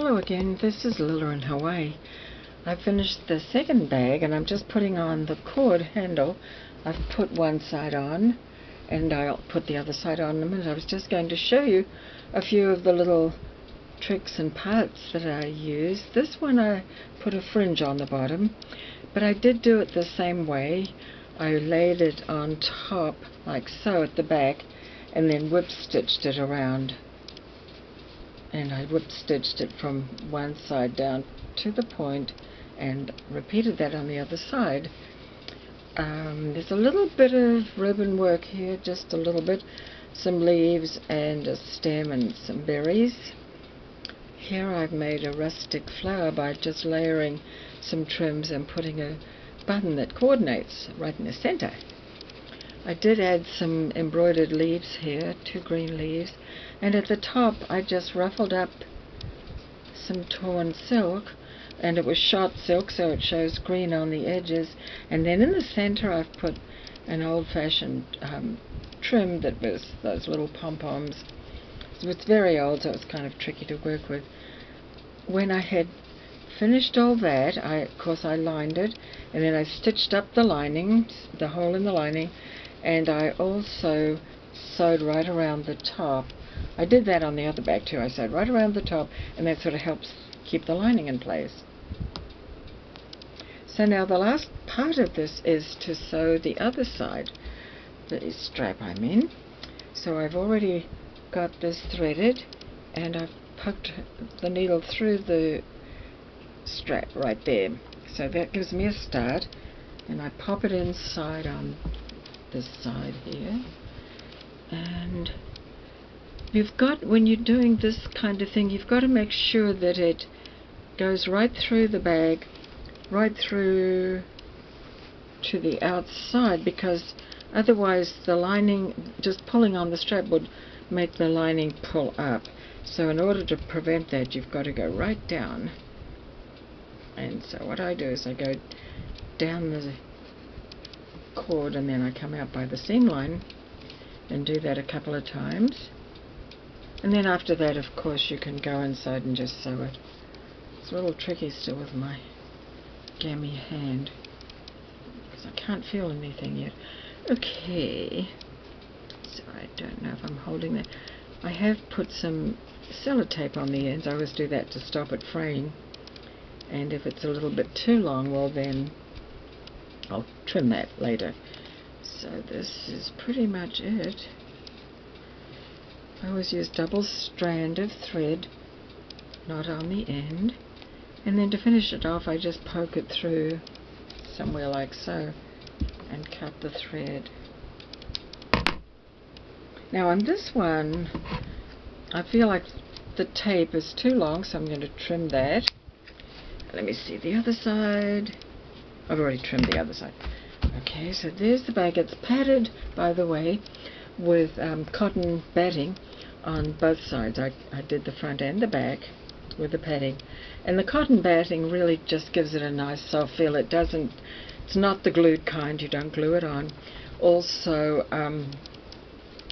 Hello again, this is Lila in Hawaii. I finished the second bag and I'm just putting on the cord handle. I've put one side on and I'll put the other side on in a minute. I was just going to show you a few of the little tricks and parts that I use. This one I put a fringe on the bottom, but I did do it the same way. I laid it on top like so at the back and then whip stitched it around. And I whip stitched it from one side down to the point and repeated that on the other side. There's a little bit of ribbon work here, just a little bit, some leaves and a stem and some berries. Here I've made a rustic flower by just layering some trims and putting a button that coordinates right in the center. I did add some embroidered leaves here, 2 green leaves, and at the top I just ruffled up some torn silk, and it was shot silk so it shows green on the edges, and then in the center I've put an old-fashioned trim that was those little pom-poms. It was very old, so it was kind of tricky to work with. When I had finished all that, of course I lined it, and then I stitched up the lining, the hole in the lining, and I also sewed right around the top. I did that on the other bag too. I sewed right around the top, and that sort of helps keep the lining in place. So now the last part of this is to sew the other side, the strap I mean. So I've already got this threaded, and I've poked the needle through the strap right there. So that gives me a start, and I pop it inside on this side here. And you've got, when you're doing this kind of thing, you've got to make sure that it goes right through the bag, right through to the outside, because otherwise the lining, just pulling on the strap would make the lining pull up. So in order to prevent that, you've got to go right down. And so what I do is I go down the cord and then I come out by the seam line and do that a couple of times. And then after that, of course, you can go inside and just sew it. It's a little tricky still with my gammy hand because I can't feel anything yet. Okay, so I don't know if I'm holding that. I have put some sellotape on the ends. I always do that to stop it fraying, and if it's a little bit too long, well then I'll trim that later. So this is pretty much it. I always use double strand of thread, not on the end, and then to finish it off I just poke it through somewhere like so and cut the thread. Now on this one I feel like the tape is too long, so I'm going to trim that. Let me see the other side. I've already trimmed the other side. Okay, so there's the bag. It's padded, by the way, with cotton batting on both sides. I did the front and the back with the padding. And the cotton batting really just gives it a nice soft feel. It's not the glued kind. You don't glue it on. Also,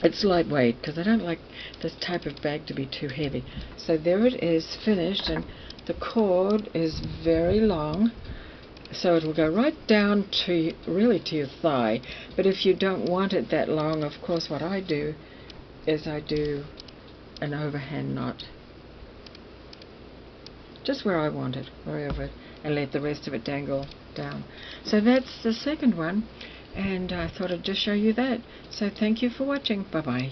it's lightweight because I don't like this type of bag to be too heavy. So there it is, finished, and the cord is very long, so it'll go right down to really to your thigh. But if you don't want it that long, of course what I do is I do an overhand knot just where I want it, wherever, and let the rest of it dangle down. So that's the second one, and I thought I'd just show you that. So thank you for watching. Bye bye.